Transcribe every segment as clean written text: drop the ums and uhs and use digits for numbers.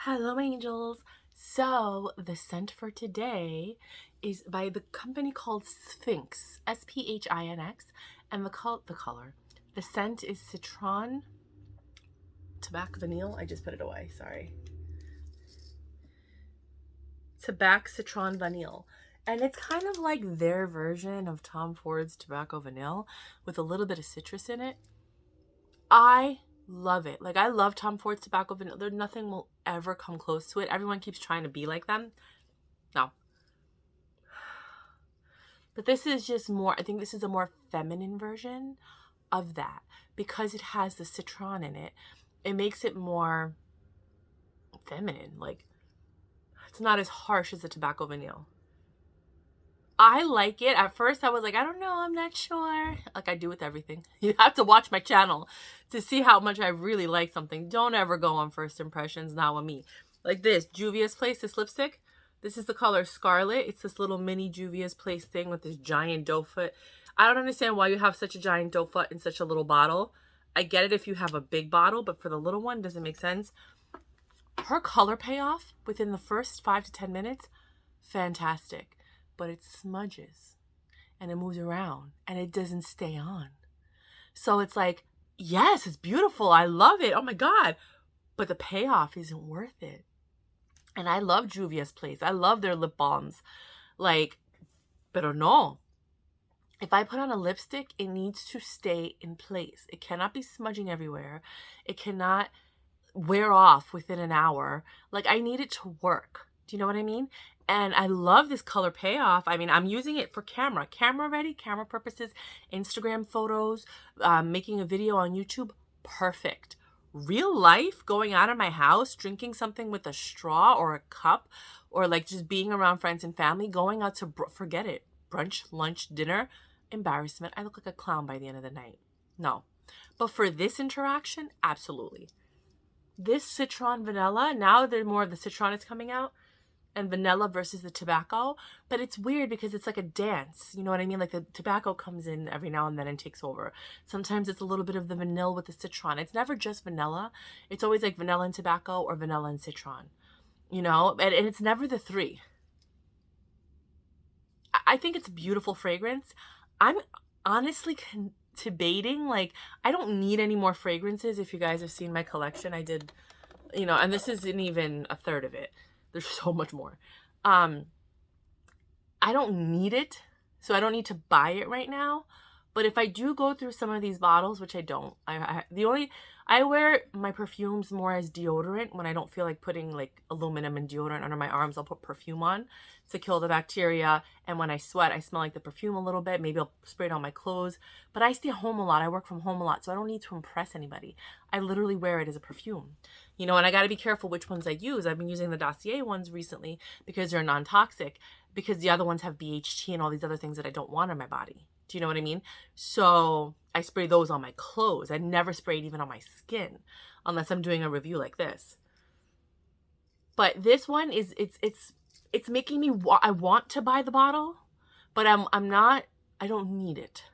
Hello, angels. So, the scent for today is by the company called Sphinx, Sphinx, and the scent is Citron, Tabac, Vanille. I just put it away, sorry. Tabac, Citron, Vanille. And it's kind of like their version of Tom Ford's Tobacco Vanille with a little bit of citrus in it. I love it. Like, I love Tom Ford's Tobacco Vanille. There, nothing will ever come close to it. Everyone keeps trying to be like them. No. But this is just more, I think this is a more feminine version of that because it has the citron in it. It makes it more feminine. Like, it's not as harsh as the Tobacco Vanille. I like it. At first, I was like, I don't know, I'm not sure. Like I do with everything. You have to watch my channel to see how much I really like something. Don't ever go on first impressions, not with me. Like this, Juvia's Place, this lipstick. This is the color Scarlet. It's this little mini Juvia's Place thing with this giant doe foot. I don't understand why you have such a giant doe foot in such a little bottle. I get it if you have a big bottle, but for the little one, doesn't make sense. Her color payoff within the first 5 to 10 minutes, fantastic. But it smudges and it moves around and it doesn't stay on. So it's like, yes, it's beautiful. I love it. Oh my God. But the payoff isn't worth it. And I love Juvia's Place. I love their lip balms. Like, pero no. If I put on a lipstick, it needs to stay in place. It cannot be smudging everywhere. It cannot wear off within an hour. Like, I need it to work. Do you know what I mean? And I love this color payoff. I mean, I'm using it for camera ready, camera purposes, Instagram photos, making a video on YouTube. Perfect. Real life, going out of my house, drinking something with a straw or a cup, or like just being around friends and family, going out to, forget it, brunch, lunch, dinner, embarrassment. I look like a clown by the end of the night. No. But for this interaction, absolutely. This Citron Vanilla, now that more of the Citron is coming out, and vanilla versus the tobacco, but it's weird because it's like a dance. You know what I mean? Like the tobacco comes in every now and then and takes over. Sometimes it's a little bit of the vanilla with the citron. It's never just vanilla. It's always like vanilla and tobacco or vanilla and citron, you know? And it's never the three. I think it's a beautiful fragrance. I'm honestly debating, like, I don't need any more fragrances. If you guys have seen my collection, I did, you know, and this isn't even a third of it. There's so much more. I don't need it, so I don't need to buy it right now. But if I do go through some of these bottles, which I don't, I wear my perfumes more as deodorant. When I don't feel like putting like aluminum and deodorant under my arms, I'll put perfume on to kill the bacteria. And when I sweat, I smell like the perfume a little bit. Maybe I'll spray it on my clothes. But I stay home a lot. I work from home a lot, so I don't need to impress anybody. I literally wear it as a perfume. You know, and I got to be careful which ones I use. I've been using the Dossier ones recently because they're non-toxic, because the other ones have BHT and all these other things that I don't want in my body. Do you know what I mean? So I spray those on my clothes. I never spray it even on my skin unless I'm doing a review like this. But this one is, it's making me, I want to buy the bottle, but I'm not, I don't need it.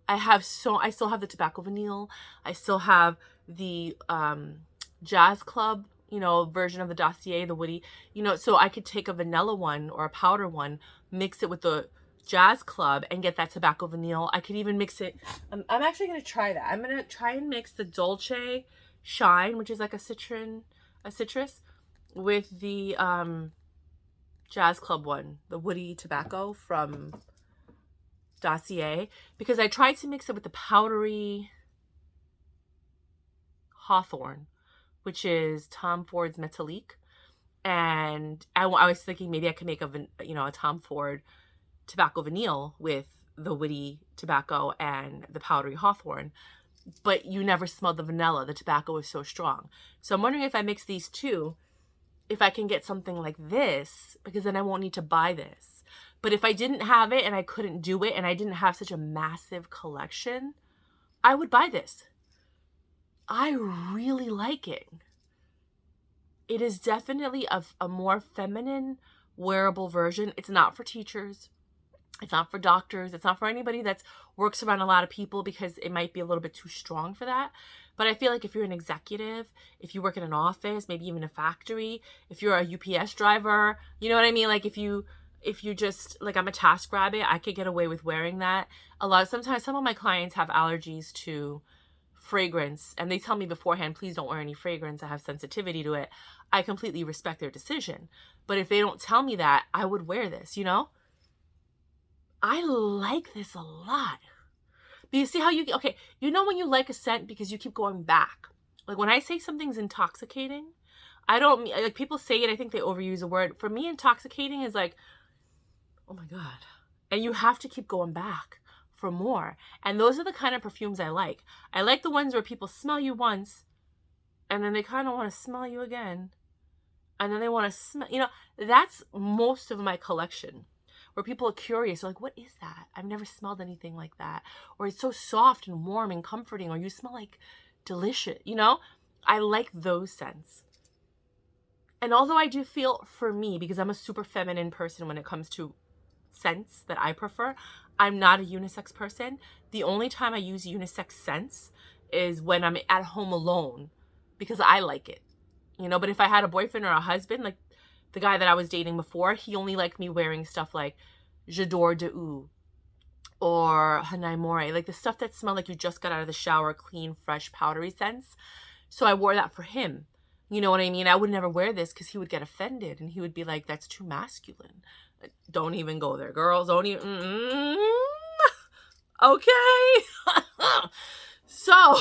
I still have the Tobacco Vanille. I still have the Jazz Club, you know, version of the Dossier, the woody, you know, so I could take a vanilla one or a powder one, mix it with the Jazz Club and get that Tobacco Vanille. I could even mix it. I'm actually going to try that. I'm going to try and mix the Dolce Shine, which is like a citrus, with the Jazz Club one, the woody tobacco from Dossier, because I tried to mix it with the powdery Hawthorne, which is Tom Ford's Metallique. And I was thinking maybe I could make a Tom Ford Tobacco Vanille with the woody tobacco and the powdery Hawthorne, but you never smelled the vanilla. The tobacco is so strong. So I'm wondering if I mix these two, if I can get something like this, because then I won't need to buy this. But if I didn't have it and I couldn't do it and I didn't have such a massive collection, I would buy this. I really like it. It is definitely a more feminine wearable version. It's not for teachers. It's not for doctors. It's not for anybody that works around a lot of people, because it might be a little bit too strong for that. But I feel like if you're an executive, if you work in an office, maybe even a factory, if you're a UPS driver, you know what I mean? Like if you just, like, I'm a task rabbit, I could get away with wearing that. Sometimes some of my clients have allergies to fragrance, and they tell me beforehand, please don't wear any fragrance, I have sensitivity to it. I completely respect their decision. But if they don't tell me that, I would wear this, you know? I like this a lot. But you see how okay, you know when you like a scent because you keep going back. Like when I say something's intoxicating, I don't mean, like, people say it, I think they overuse a word. For me, intoxicating is like, oh my God. And you have to keep going back for more. And those are the kind of perfumes I like. I like the ones where people smell you once and then they kind of want to smell you again. And then they want to smell, you know, that's most of my collection. Where people are curious, they're like, what is that? I've never smelled anything like that. Or it's so soft and warm and comforting, or you smell like delicious, you know? I like those scents. And although I do feel, for me, because I'm a super feminine person when it comes to scents that I prefer, I'm not a unisex person. The only time I use unisex scents is when I'm at home alone, because I like it, you know? But if I had a boyfriend or a husband, like the guy that I was dating before, he only liked me wearing stuff like J'adore de Oud or Hanai More, like the stuff that smelled like you just got out of the shower, clean, fresh, powdery scents. So I wore that for him. You know what I mean? I would never wear this because he would get offended and he would be like, that's too masculine. Don't even go there, girls. Don't even. Okay. So,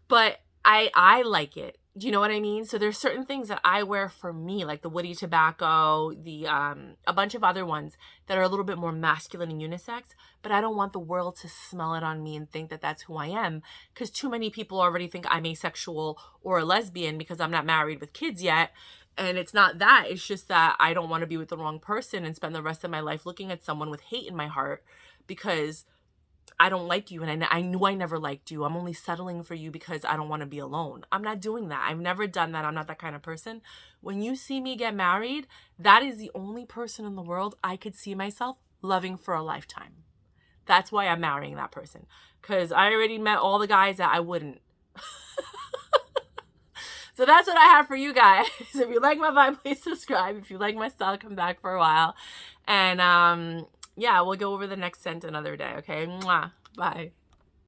but I like it. Do you know what I mean? So there's certain things that I wear for me, like the woody tobacco, the a bunch of other ones that are a little bit more masculine and unisex, but I don't want the world to smell it on me and think that that's who I am, because too many people already think I'm asexual or a lesbian because I'm not married with kids yet. And it's not that. It's just that I don't want to be with the wrong person and spend the rest of my life looking at someone with hate in my heart because I don't like you, and I knew I never liked you. I'm only settling for you because I don't want to be alone. I'm not doing that. I've never done that. I'm not that kind of person. When you see me get married, that is the only person in the world I could see myself loving for a lifetime. That's why I'm marrying that person, because I already met all the guys that I wouldn't. So that's what I have for you guys. If you like my vibe, please subscribe. If you like my style, come back for a while. And yeah, we'll go over the next scent another day, okay? Mwah. Bye.